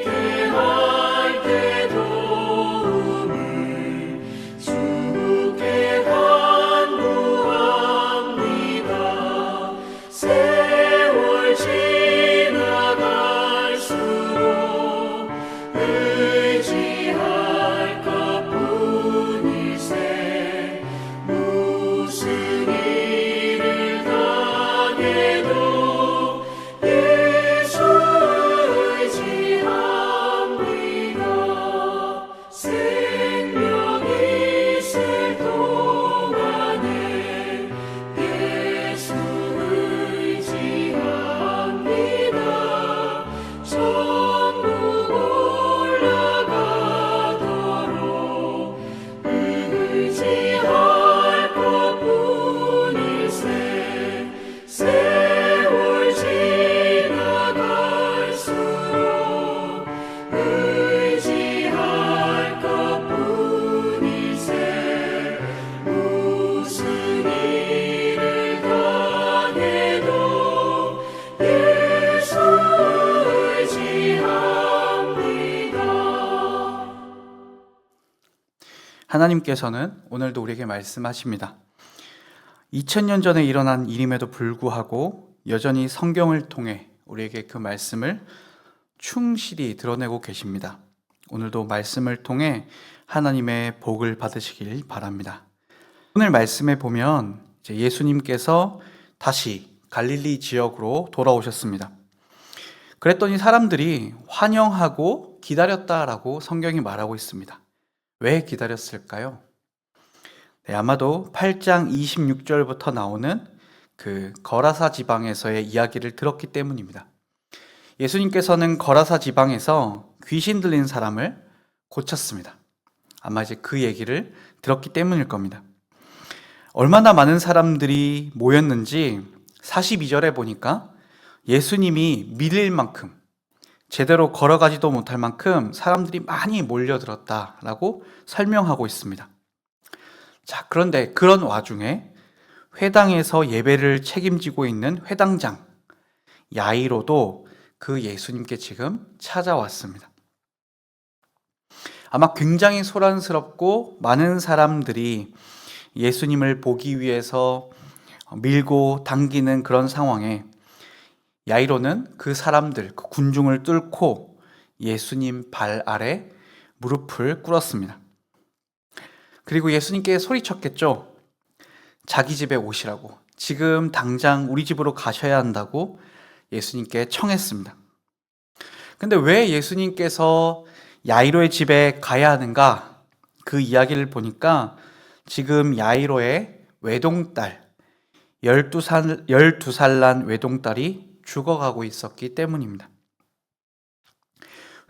대할 때 도움을 주께 간구합니다. 세월 지나갈수록 의지할 것뿐일세. 무슨 일을 당해도 예수 의지합니다. 생명이 있을 동안에 예수 의지합니다. 천국 올라가도록 의지할 것뿐일세. 세월 지나갈수록 의지할 것뿐일세. 무슨 일을 당해도 예수 의지합니다. 하나님께서는 오늘도 우리에게 말씀하십니다. 2000년 전에 일어난 일임에도 불구하고 여전히 성경을 통해 우리에게 그 말씀을 충실히 드러내고 계십니다. 오늘도 말씀을 통해 하나님의 복을 받으시길 바랍니다. 오늘 말씀에 보면 이제 예수님께서 다시 갈릴리 지역으로 돌아오셨습니다. 그랬더니 사람들이 환영하고 기다렸다라고 성경이 말하고 있습니다. 왜 기다렸을까요? 네, 아마도 8장 26절부터 나오는 그 거라사 지방에서의 이야기를 들었기 때문입니다. 예수님께서는 거라사 지방에서 귀신 들린 사람을 고쳤습니다. 아마 이제 그 얘기를 들었기 때문일 겁니다. 얼마나 많은 사람들이 모였는지 42절에 보니까 예수님이 밀릴 만큼, 제대로 걸어가지도 못할 만큼 사람들이 많이 몰려들었다라고 설명하고 있습니다. 자, 그런데 그런 와중에 회당에서 예배를 책임지고 있는 회당장 야이로도 그 예수님께 지금 찾아왔습니다. 아마 굉장히 소란스럽고 많은 사람들이 예수님을 보기 위해서 밀고 당기는 그런 상황에 야이로는 그 사람들, 그 군중을 뚫고 예수님 발 아래 무릎을 꿇었습니다. 그리고 예수님께 소리쳤겠죠. 자기 집에 오시라고, 지금 당장 우리 집으로 가셔야 한다고 예수님께 청했습니다. 근데 왜 예수님께서 야이로의 집에 가야 하는가? 그 이야기를 보니까 지금 야이로의 외동딸, 12살 난 외동딸이 죽어가고 있었기 때문입니다.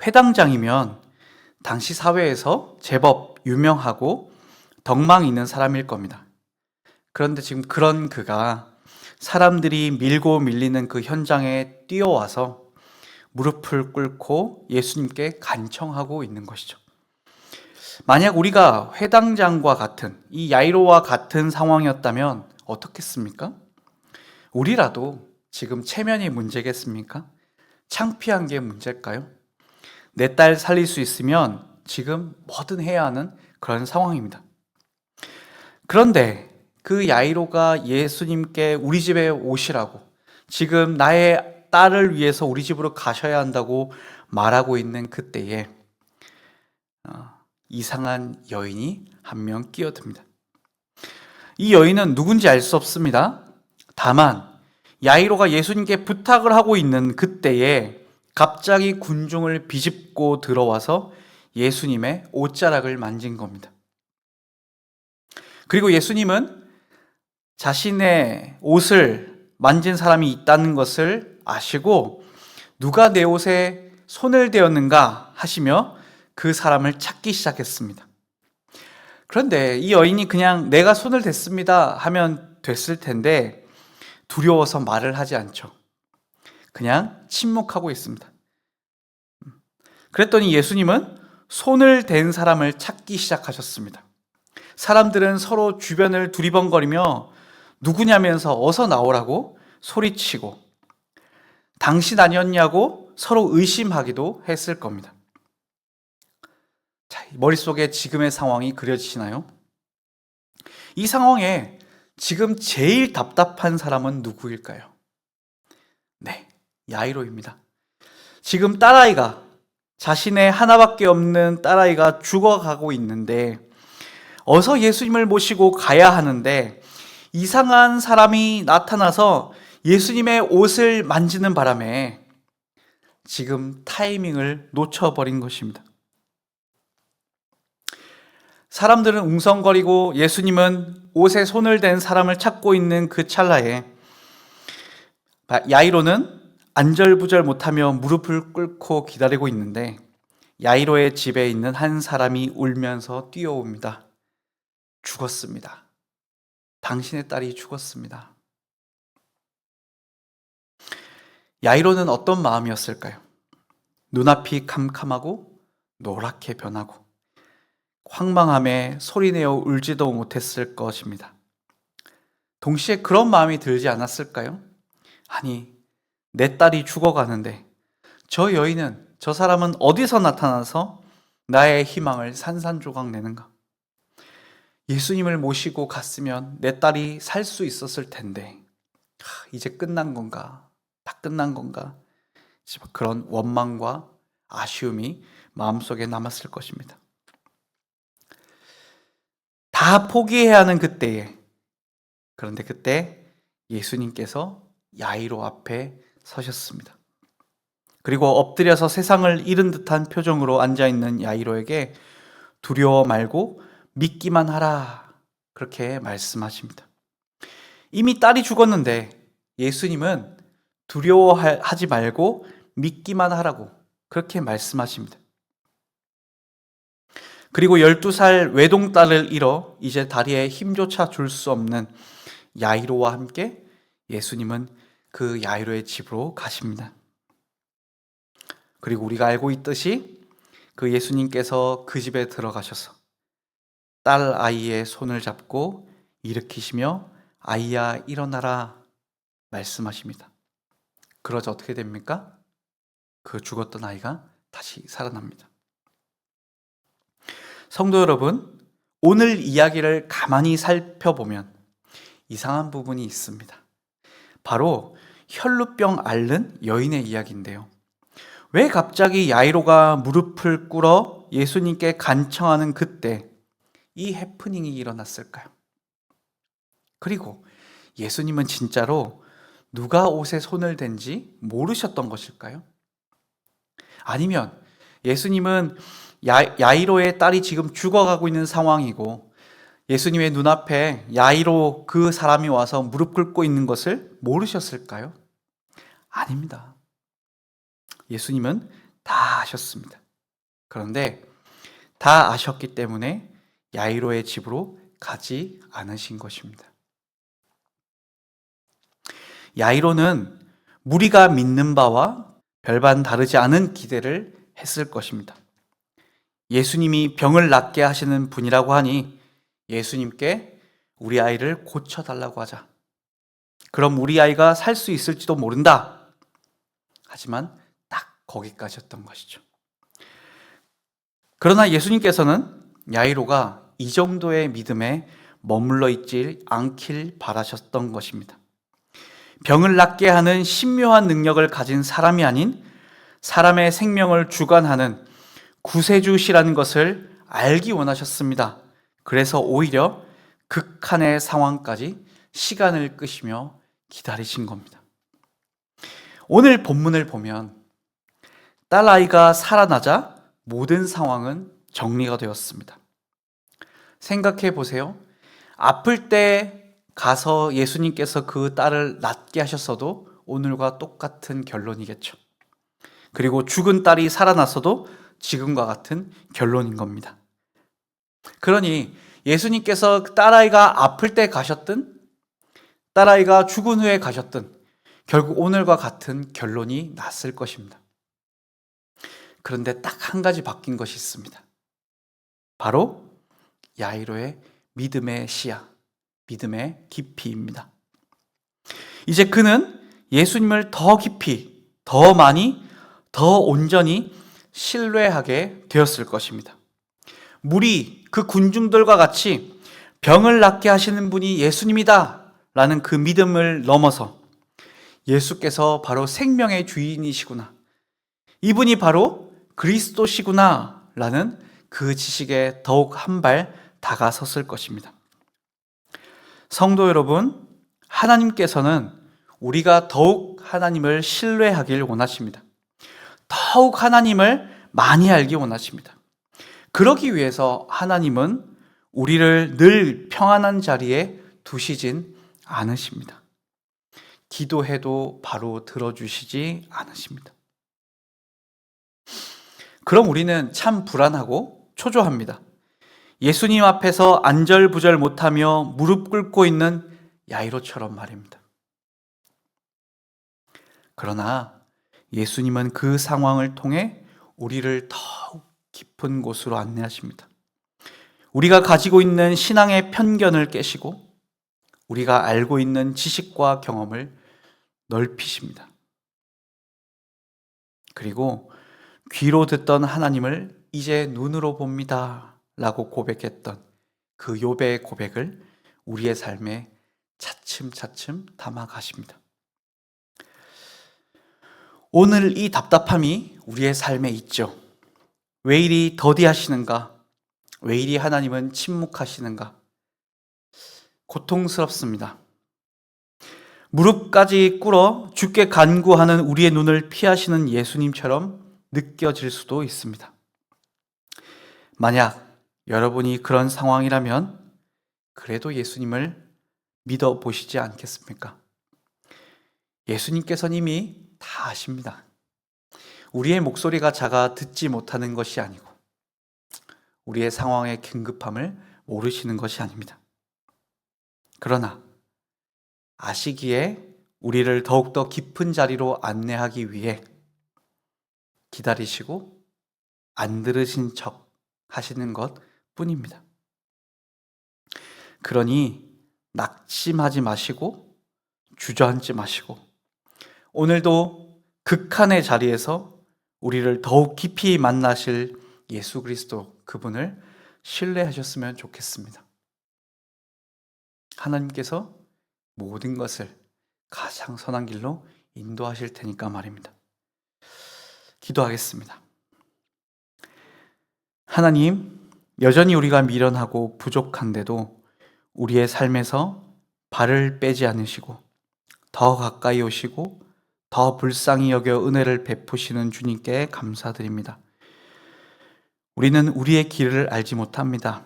회당장이면 당시 사회에서 제법 유명하고 덕망 있는 사람일 겁니다. 그런데 지금 그런 그가 사람들이 밀고 밀리는 그 현장에 뛰어와서 무릎을 꿇고 예수님께 간청하고 있는 것이죠. 만약 우리가 회당장과 같은, 이 야이로와 같은 상황이었다면 어떻겠습니까? 우리라도 지금 체면이 문제겠습니까? 창피한 게 문제일까요? 내 딸 살릴 수 있으면 지금 뭐든 해야 하는 그런 상황입니다. 그런데 그 야이로가 예수님께 우리 집에 오시라고, 지금 나의 딸을 위해서 우리 집으로 가셔야 한다고 말하고 있는 그때에 이상한 여인이 한 명 끼어듭니다. 이 여인은 누군지 알 수 없습니다. 다만 야이로가 예수님께 부탁을 하고 있는 그때에 갑자기 군중을 비집고 들어와서 예수님의 옷자락을 만진 겁니다. 그리고 예수님은 자신의 옷을 만진 사람이 있다는 것을 아시고 누가 내 옷에 손을 대었는가 하시며 그 사람을 찾기 시작했습니다. 그런데 이 여인이 그냥 내가 손을 댔습니다 하면 됐을 텐데 두려워서 말을 하지 않죠. 그냥 침묵하고 있습니다. 그랬더니 예수님은 손을 댄 사람을 찾기 시작하셨습니다. 사람들은 서로 주변을 두리번거리며 누구냐면서 어서 나오라고 소리치고 당신 아니었냐고 서로 의심하기도 했을 겁니다. 자, 머릿속에 지금의 상황이 그려지시나요? 이 상황에 지금 제일 답답한 사람은 누구일까요? 네, 야이로입니다. 지금 딸아이가, 자신의 하나밖에 없는 딸아이가 죽어가고 있는데 어서 예수님을 모시고 가야 하는데 이상한 사람이 나타나서 예수님의 옷을 만지는 바람에 지금 타이밍을 놓쳐버린 것입니다. 사람들은 웅성거리고 예수님은 옷에 손을 댄 사람을 찾고 있는 그 찰나에 야이로는 안절부절 못하며 무릎을 꿇고 기다리고 있는데 야이로의 집에 있는 한 사람이 울면서 뛰어옵니다. 죽었습니다. 당신의 딸이 죽었습니다. 야이로는 어떤 마음이었을까요? 눈앞이 캄캄하고 노랗게 변하고 황망함에 소리내어 울지도 못했을 것입니다. 동시에 그런 마음이 들지 않았을까요? 아니, 내 딸이 죽어가는데 저 여인은, 저 사람은 어디서 나타나서 나의 희망을 산산조각 내는가? 예수님을 모시고 갔으면 내 딸이 살 수 있었을 텐데 이제 끝난 건가? 다 끝난 건가? 그런 원망과 아쉬움이 마음속에 남았을 것입니다. 다 포기해야 하는 그때에, 그런데 그때 예수님께서 야이로 앞에 서셨습니다. 그리고 엎드려서 세상을 잃은 듯한 표정으로 앉아있는 야이로에게 두려워 말고 믿기만 하라, 그렇게 말씀하십니다. 이미 딸이 죽었는데 예수님은 두려워하지 말고 믿기만 하라고 그렇게 말씀하십니다. 그리고 12살 외동딸을 잃어 이제 다리에 힘조차 줄 수 없는 야이로와 함께 예수님은 그 야이로의 집으로 가십니다. 그리고 우리가 알고 있듯이 그 예수님께서 그 집에 들어가셔서 딸 아이의 손을 잡고 일으키시며 아이야 일어나라 말씀하십니다. 그러자 어떻게 됩니까? 그 죽었던 아이가 다시 살아납니다. 성도 여러분, 오늘 이야기를 가만히 살펴보면 이상한 부분이 있습니다. 바로 혈루병 앓는 여인의 이야기인데요. 왜 갑자기 야이로가 무릎을 꿇어 예수님께 간청하는 그때 이 해프닝이 일어났을까요? 그리고 예수님은 진짜로 누가 옷에 손을 댄지 모르셨던 것일까요? 아니면 예수님은 야이로의 딸이 지금 죽어가고 있는 상황이고 예수님의 눈앞에 야이로 그 사람이 와서 무릎 꿇고 있는 것을 모르셨을까요? 아닙니다. 예수님은 다 아셨습니다. 그런데 다 아셨기 때문에 야이로의 집으로 가지 않으신 것입니다. 야이로는 무리가 믿는 바와 별반 다르지 않은 기대를 했을 것입니다. 예수님이 병을 낫게 하시는 분이라고 하니 예수님께 우리 아이를 고쳐달라고 하자. 그럼 우리 아이가 살 수 있을지도 모른다. 하지만 딱 거기까지였던 것이죠. 그러나 예수님께서는 야이로가 이 정도의 믿음에 머물러 있지 않길 바라셨던 것입니다. 병을 낫게 하는 신묘한 능력을 가진 사람이 아닌 사람의 생명을 주관하는 구세주시라는 것을 알기 원하셨습니다. 그래서 오히려 극한의 상황까지 시간을 끄시며 기다리신 겁니다. 오늘 본문을 보면 딸아이가 살아나자 모든 상황은 정리가 되었습니다. 생각해 보세요. 아플 때 가서 예수님께서 그 딸을 낫게 하셨어도 오늘과 똑같은 결론이겠죠. 그리고 죽은 딸이 살아났어도 지금과 같은 결론인 겁니다. 그러니 예수님께서 딸아이가 아플 때 가셨든 딸아이가 죽은 후에 가셨든 결국 오늘과 같은 결론이 났을 것입니다. 그런데 딱 한 가지 바뀐 것이 있습니다. 바로 야이로의 믿음의 시야, 믿음의 깊이입니다. 이제 그는 예수님을 더 깊이, 더 많이, 더 온전히 신뢰하게 되었을 것입니다. 무리 그 군중들과 같이 병을 낫게 하시는 분이 예수님이다 라는 그 믿음을 넘어서 예수께서 바로 생명의 주인이시구나, 이분이 바로 그리스도시구나 라는 그 지식에 더욱 한 발 다가섰을 것입니다. 성도 여러분, 하나님께서는 우리가 더욱 하나님을 신뢰하길 원하십니다. 더욱 하나님을 많이 알기 원하십니다. 그러기 위해서 하나님은 우리를 늘 평안한 자리에 두시진 않으십니다. 기도해도 바로 들어주시지 않으십니다. 그럼 우리는 참 불안하고 초조합니다. 예수님 앞에서 안절부절 못하며 무릎 꿇고 있는 야이로처럼 말입니다. 그러나 예수님은 그 상황을 통해 우리를 더욱 깊은 곳으로 안내하십니다. 우리가 가지고 있는 신앙의 편견을 깨시고 우리가 알고 있는 지식과 경험을 넓히십니다. 그리고 귀로 듣던 하나님을 이제 눈으로 봅니다 라고 고백했던 그 욥의 고백을 우리의 삶에 차츰차츰 담아가십니다. 오늘 이 답답함이 우리의 삶에 있죠. 왜 이리 더디하시는가? 왜 이리 하나님은 침묵하시는가? 고통스럽습니다. 무릎까지 꿇어 주께 간구하는 우리의 눈을 피하시는 예수님처럼 느껴질 수도 있습니다. 만약 여러분이 그런 상황이라면 그래도 예수님을 믿어보시지 않겠습니까? 예수님께서는 이미 다 아십니다. 우리의 목소리가 작아 듣지 못하는 것이 아니고 우리의 상황의 긴급함을 모르시는 것이 아닙니다. 그러나 아시기에 우리를 더욱더 깊은 자리로 안내하기 위해 기다리시고 안 들으신 척 하시는 것 뿐입니다. 그러니 낙심하지 마시고 주저앉지 마시고 오늘도 극한의 자리에서 우리를 더욱 깊이 만나실 예수 그리스도 그분을 신뢰하셨으면 좋겠습니다. 하나님께서 모든 것을 가장 선한 길로 인도하실 테니까 말입니다. 기도하겠습니다. 하나님, 여전히 우리가 미련하고 부족한데도 우리의 삶에서 발을 빼지 않으시고 더 가까이 오시고 더 불쌍히 여겨 은혜를 베푸시는 주님께 감사드립니다. 우리는 우리의 길을 알지 못합니다.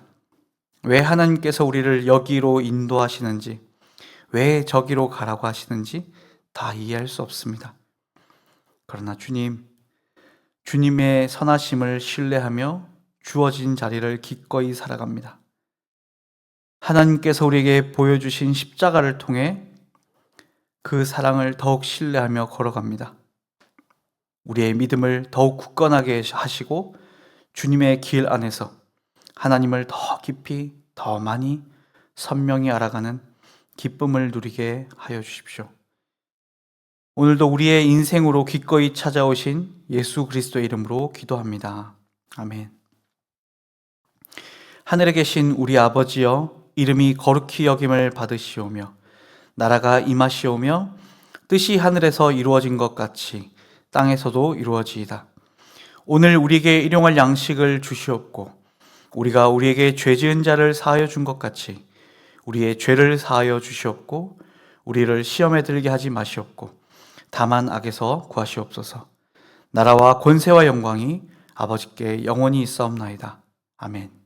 왜 하나님께서 우리를 여기로 인도하시는지, 왜 저기로 가라고 하시는지 다 이해할 수 없습니다. 그러나 주님의 선하심을 신뢰하며 주어진 자리를 기꺼이 살아갑니다. 하나님께서 우리에게 보여주신 십자가를 통해 그 사랑을 더욱 신뢰하며 걸어갑니다. 우리의 믿음을 더욱 굳건하게 하시고 주님의 길 안에서 하나님을 더 깊이 더 많이 선명히 알아가는 기쁨을 누리게 하여 주십시오. 오늘도 우리의 인생으로 기꺼이 찾아오신 예수 그리스도의 이름으로 기도합니다. 아멘. 하늘에 계신 우리 아버지여, 이름이 거룩히 여김을 받으시오며 나라가 임하시오며 뜻이 하늘에서 이루어진 것 같이 땅에서도 이루어지이다. 오늘 우리에게 일용할 양식을 주시옵고 우리가 우리에게 죄 지은 자를 사하여 준 것 같이 우리의 죄를 사하여 주시옵고 우리를 시험에 들게 하지 마시옵고 다만 악에서 구하시옵소서. 나라와 권세와 영광이 아버지께 영원히 있사옵나이다. 아멘.